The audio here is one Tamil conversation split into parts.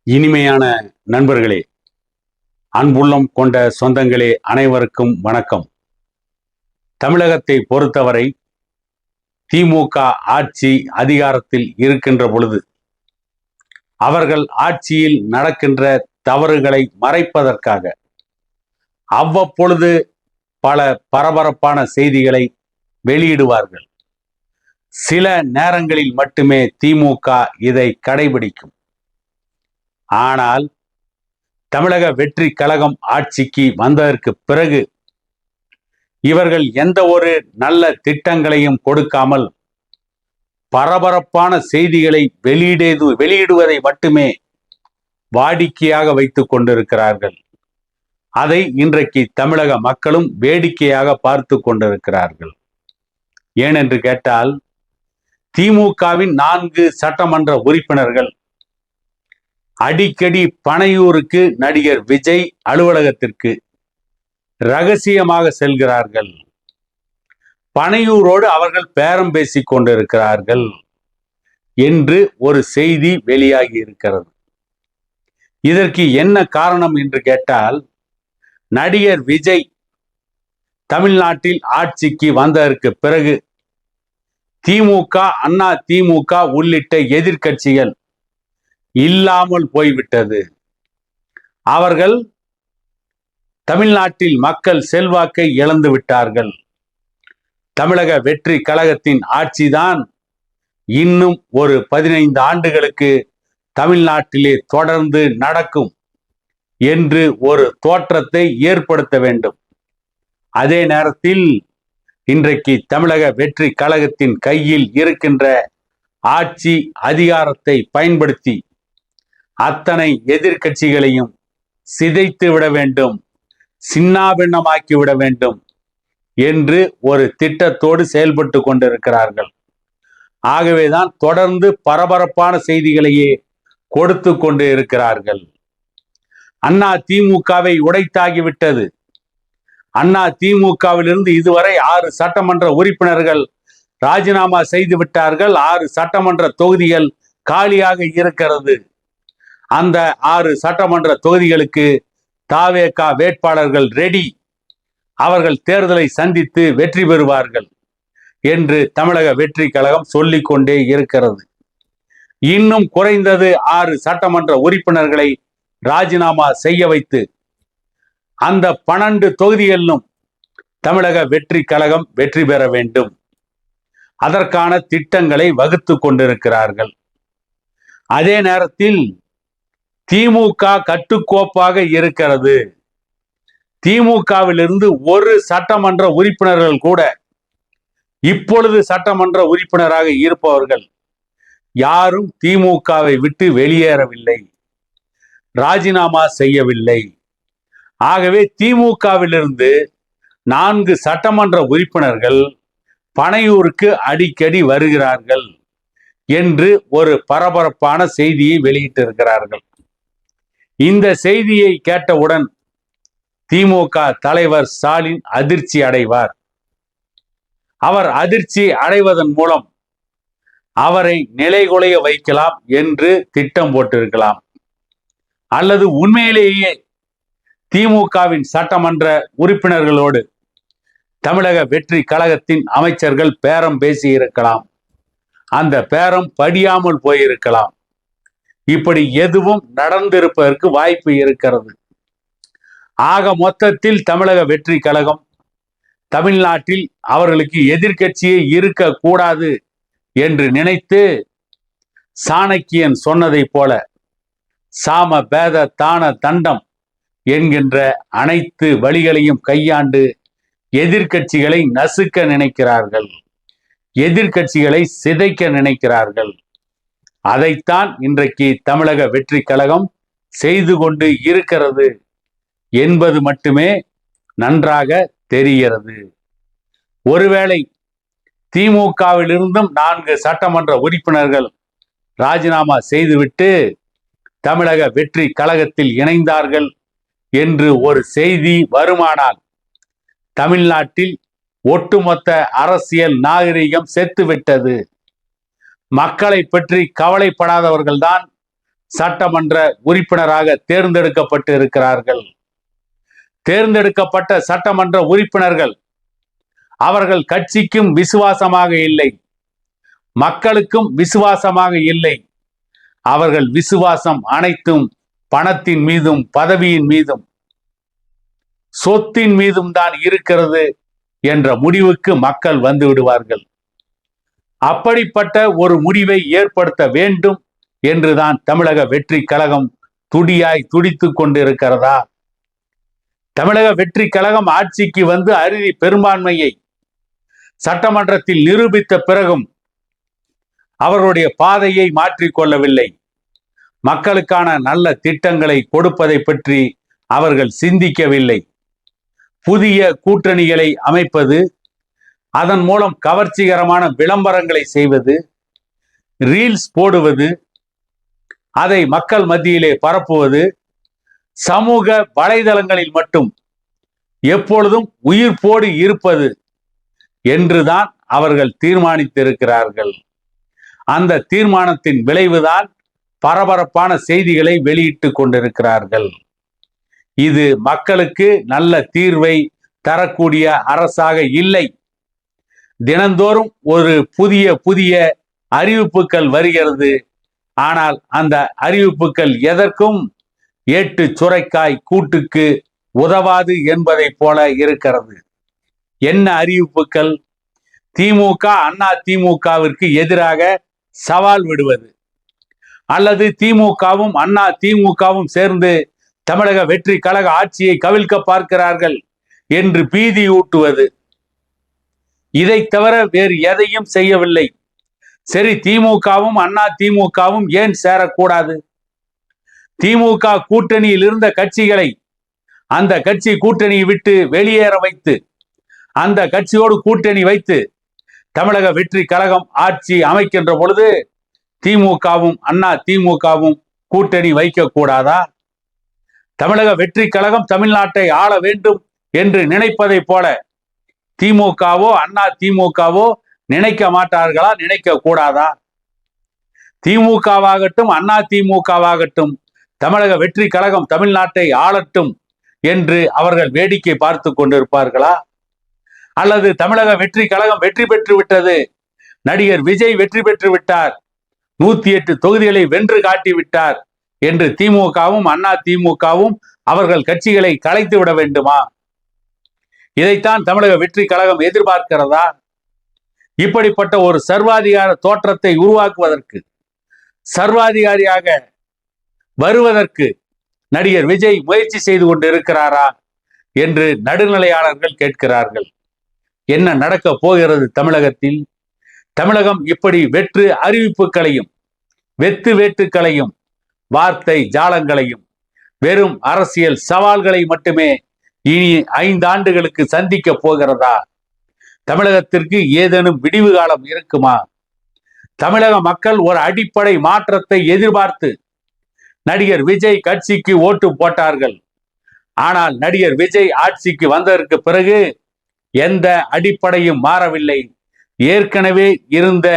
இனிமையான நண்பர்களே, அன்புள்ளம் கொண்ட சொந்தங்களே, அனைவருக்கும் வணக்கம். தமிழகத்தை பொறுத்தவரை திமுக ஆட்சி அதிகாரத்தில் இருக்கின்ற பொழுது அவர்கள் ஆட்சியில் நடக்கின்ற தவறுகளை மறைப்பதற்காக அவ்வப்பொழுது பல பரபரப்பான செய்திகளை வெளியிடுவார்கள். சில நேரங்களில் மட்டுமே திமுக இதை கடைபிடிக்கும். ஆனால் தமிழக வெற்றி கழகம் ஆட்சிக்கு வந்ததற்கு பிறகு இவர்கள் எந்த ஒரு நல்ல திட்டங்களையும் கொடுக்காமல் பரபரப்பான செய்திகளை வெளியிடுவதை மட்டுமே வாடிக்கையாக வைத்துக் கொண்டிருக்கிறார்கள். அதை இன்றைக்கு தமிழக மக்களும் வேடிக்கையாக பார்த்து கொண்டிருக்கிறார்கள். ஏனென்று கேட்டால், திமுகவின் 4 சட்டமன்ற உறுப்பினர்கள் அடிக்கடி பனையூருக்கு நடிகர் விஜய் அலுவலகத்திற்கு ரகசியமாக செல்கிறார்கள். பனையூரோடு அவர்கள் பேரம் பேசிக் கொண்டிருக்கிறார்கள் என்று ஒரு செய்தி வெளியாகி இருக்கிறது. இதற்கு என்ன காரணம் என்று கேட்டால், நடிகர் விஜய் தமிழ்நாட்டில் ஆட்சிக்கு வந்ததற்கு பிறகு திமுக, அண்ணா திமுக உள்ளிட்ட எதிர்க்கட்சிகள் இல்லாமல் போய்விட்டது. அவர்கள் தமிழ்நாட்டில் மக்கள் செல்வாக்கை இழந்து விட்டார்கள். தமிழக வெற்றி கழகத்தின் ஆட்சிதான் இன்னும் ஒரு 15 ஆண்டுகளுக்கு தமிழ்நாட்டிலே தொடர்ந்து நடக்கும் என்று ஒரு தோற்றத்தை ஏற்படுத்த வேண்டும். அதே நேரத்தில் இன்றைக்கு தமிழக வெற்றி கழகத்தின் கையில் இருக்கின்ற ஆட்சி அதிகாரத்தை பயன்படுத்தி அத்தனை எதிர்க்கட்சிகளையும் சிதைத்து விட வேண்டும், சின்னாபின்னமாக்கி விட வேண்டும் என்று ஒரு திட்டத்தோடு செயல்பட்டு கொண்டிருக்கிறார்கள். ஆகவேதான் தொடர்ந்து பரபரப்பான செய்திகளையே கொடுத்து கொண்டு இருக்கிறார்கள். அண்ணா திமுகவை உடைத்தாகிவிட்டது. அண்ணா திமுகவிலிருந்து இதுவரை 6 சட்டமன்ற உறுப்பினர்கள் ராஜினாமா செய்து விட்டார்கள். 6 சட்டமன்ற தொகுதிகள் காலியாக இருக்கிறது. அந்த 6 சட்டமன்ற தொகுதிகளுக்கு தவேக வேட்பாளர்கள் ரெடி, அவர்கள் தேர்தலை சந்தித்து வெற்றி பெறுவார்கள் என்று தமிழக வெற்றி கழகம் சொல்லிக் கொண்டே இருக்கிறது. இன்னும் குறைந்தது 6 சட்டமன்ற உறுப்பினர்களை ராஜினாமா செய்ய வைத்து அந்த 12 தொகுதிகளிலும் தமிழக வெற்றி கழகம் வெற்றி பெற வேண்டும். அதற்கான திட்டங்களை வகுத்து கொண்டிருக்கிறார்கள். அதே நேரத்தில் திமுக கட்டுக்கோப்பாக இருக்கிறது. திமுகவிலிருந்து ஒரு சட்டமன்ற உறுப்பினர்கள் கூட, இப்பொழுது சட்டமன்ற உறுப்பினராக இருப்பவர்கள் யாரும் திமுகவை விட்டு வெளியேறவில்லை, ராஜினாமா செய்யவில்லை. ஆகவே திமுகவிலிருந்து 4 சட்டமன்ற உறுப்பினர்கள் பனையூருக்கு அடிக்கடி வருகிறார்கள் என்று ஒரு பரபரப்பான செய்தியை வெளியிட்டிருக்கிறார்கள். இந்த செய்தியை கேட்டவுடன் திமுக தலைவர் ஸ்டாலின் அதிர்ச்சி அடைவார். அவர் அதிர்ச்சி அடைவதன் மூலம் அவரை நிலைகுலைய வைக்கலாம் என்று திட்டம் போட்டிருக்கலாம். அல்லது உண்மையிலேயே திமுகவின் சட்டமன்ற உறுப்பினர்களோடு தமிழக வெற்றி கழகத்தின் அமைச்சர்கள் பேரம் பேசி இருக்கலாம். அந்த பேரம் படியாமல் போயிருக்கலாம். இப்படி எதுவும் நடந்திருப்பதற்கு வாய்ப்பு இருக்கிறது. ஆக மொத்தத்தில் தமிழக வெற்றி கழகம் தமிழ்நாட்டில் அவர்களுக்கு எதிர்க்கட்சியே இருக்கக்கூடாது என்று நினைத்து, சாணக்கியன் சொன்னதை போல சாம பேத தான தண்டம் என்கின்ற அனைத்து வழிகளையும் கையாண்டு எதிர்க்கட்சிகளை நசுக்க நினைக்கிறார்கள், எதிர்க்கட்சிகளை சிதைக்க நினைக்கிறார்கள். அதைத்தான் இன்றைக்கு தமிழக வெற்றி கழகம் செய்து கொண்டு இருக்கிறது என்பது மட்டுமே நன்றாக தெரிகிறது. ஒருவேளை திமுகவிலிருந்தும் 4 சட்டமன்ற உறுப்பினர்கள் ராஜினாமா செய்துவிட்டு தமிழக வெற்றி கழகத்தில் இணைந்தார்கள் என்று ஒரு செய்தி வருமானால், தமிழ்நாட்டில் ஒட்டுமொத்த அரசியல் நாகரிகம் செத்துவிட்டது. மக்களை பற்றி கவலைப்படாதவர்கள்தான் சட்டமன்ற உறுப்பினராக தேர்ந்தெடுக்கப்பட்டு இருக்கிறார்கள். தேர்ந்தெடுக்கப்பட்ட சட்டமன்ற உறுப்பினர்கள் அவர்கள் கட்சிக்கும் விசுவாசமாக இல்லை, மக்களுக்கும் விசுவாசமாக இல்லை. அவர்கள் விசுவாசம் அனைத்தும் பணத்தின் மீதும் பதவியின் மீதும் சொத்தின் மீதும் தான் இருக்கிறது என்ற முடிவுக்கு மக்கள் வந்து விடுவார்கள். அப்படிப்பட்ட ஒரு முடிவை ஏற்படுத்த வேண்டும் என்றுதான் தமிழக வெற்றி கழகம் துடியாய் துடித்துக் கொண்டிருக்கிறதா? தமிழக வெற்றி கழகம் ஆட்சிக்கு வந்து அறுதி பெரும்பான்மையை சட்டமன்றத்தில் நிரூபித்த பிறகும் அவர்களுடைய பாதையை மாற்றிக்கொள்ளவில்லை. மக்களுக்கான நல்ல திட்டங்களை கொடுப்பதை பற்றி அவர்கள் சிந்திக்கவில்லை. புதிய கூட்டணிகளை அமைப்பது, அதன் மூலம் கவர்ச்சிகரமான விளம்பரங்களை செய்வது, ரீல்ஸ் போடுவது, அதை மக்கள் மத்தியிலே பரப்புவது, சமூக வலைதளங்களில் மட்டும் எப்பொழுதும் உயிர்ப்போடு இருப்பது என்றுதான் அவர்கள் தீர்மானித்திருக்கிறார்கள். அந்த தீர்மானத்தின் விளைவுதான் பரபரப்பான செய்திகளை வெளியிட்டு கொண்டிருக்கிறார்கள். இது மக்களுக்கு நல்ல தீர்வை தரக்கூடிய அரசாக இல்லை. தினந்தோறும் ஒரு புதிய அறிவிப்புகள் வருகிறது. ஆனால் அந்த அறிவிப்புகள் எதற்கும் ஏட்டு சுரைக்காய் கூட்டுக்கு உதவாது என்பதை போல இருக்கிறது. என்ன அறிவிப்புகள்? திமுக அண்ணா திமுகவிற்கு எதிராக சவால் விடுவது, அல்லது திமுகவும் அண்ணா திமுகவும் சேர்ந்து தமிழக வெற்றி கழக ஆட்சியை கவிழ்க்க பார்க்கிறார்கள் என்று பீதியூட்டுவது. இதை தவிர வேறு எதையும் செய்யவில்லை. சரி, திமுகவும் அண்ணா திமுகவும் ஏன் சேரக்கூடாது? திமுக கூட்டணியில் இருந்த கட்சிகளை அந்த கட்சி கூட்டணியை விட்டு வெளியேற வைத்து, அந்த கட்சியோடு கூட்டணி வைத்து தமிழக வெற்றி கழகம் ஆட்சி அமைக்கின்ற பொழுது திமுகவும் அண்ணா திமுகவும் கூட்டணி வைக்க கூடாதா? தமிழக வெற்றி கழகம் தமிழ்நாட்டை ஆள வேண்டும் என்று நினைப்பதை போல திமுகவோ அண்ணா திமுகவோ நினைக்க மாட்டார்களா? நினைக்க கூடாதா? திமுகவாகட்டும் அண்ணா திமுகவாகட்டும் தமிழக வெற்றி கழகம் தமிழ்நாட்டை ஆளட்டும் என்று அவர்கள் வேடிக்கை பார்த்து கொண்டிருப்பார்களா? அல்லது தமிழக வெற்றி கழகம் வெற்றி பெற்று விட்டது, நடிகர் விஜய் வெற்றி பெற்று விட்டார், 108 தொகுதிகளை வென்று காட்டிவிட்டார் என்று திமுகவும் அண்ணா திமுகவும் அவர்கள் கட்சிகளை கலைத்து விட வேண்டுமா? இதைத்தான் தமிழக வெற்றி கழகம் எதிர்பார்க்கிறதா? இப்படிப்பட்ட ஒரு சர்வாதிகார தோற்றத்தை உருவாக்குவதற்கு, சர்வாதிகாரியாக வருவதற்கு நடிகர் விஜய் முயற்சி செய்து கொண்டு இருக்கிறாரா என்று நடுநிலையாளர்கள் கேட்கிறார்கள். என்ன நடக்க போகிறது தமிழகத்தில்? தமிழகம் இப்படி வெற்று அறிவிப்புகளையும் வெத்து வேட்டுக்களையும் வார்த்தை ஜாலங்களையும் வெறும் அரசியல் சவால்களை மட்டுமே இனி 5 ஆண்டுகளுக்கு சந்திக்க போகிறதா? தமிழகத்திற்கு ஏதேனும் விடிவு காலம் இருக்குமா? தமிழக மக்கள் ஒரு அடிப்படை மாற்றத்தை எதிர்பார்த்து நடிகர் விஜய் கட்சிக்கு ஓட்டு போட்டார்கள். ஆனால் நடிகர் விஜய் ஆட்சிக்கு வந்ததற்கு பிறகு எந்த அடிப்படையும் மாறவில்லை. ஏற்கனவே இருந்த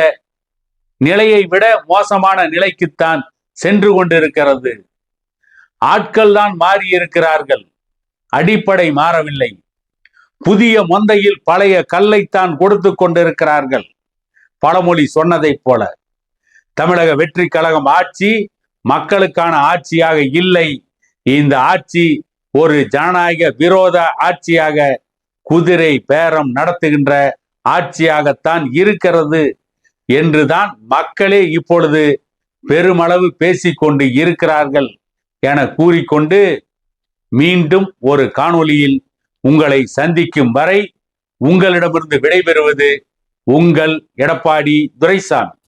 நிலையை விட மோசமான நிலைக்குத்தான் சென்று கொண்டிருக்கிறது. ஆட்கள் தான் மாறி இருக்கிறார்கள், அடிப்படை மாறவில்லை. புதிய மொந்தையில் பழைய கல்லைத்தான் கொடுத்து கொண்டிருக்கிறார்கள். பழமொழி சொன்னதை போல தமிழக வெற்றி கழகம் ஆட்சி மக்களுக்கான ஆட்சியாக இல்லை. இந்த ஆட்சி ஒரு ஜனநாயக விரோத ஆட்சியாக, குதிரை பேரம் நடத்துகின்ற ஆட்சியாகத்தான் இருக்கிறது என்றுதான் மக்களே இப்பொழுது பெருமளவு பேசிக்கொண்டு இருக்கிறார்கள் என கூறிக்கொண்டு மீண்டும் ஒரு காணொளியில் உங்களை சந்திக்கும் வரை உங்களிடமிருந்து விடைபெறுவது உங்கள் எடப்பாடி துரைசாமி.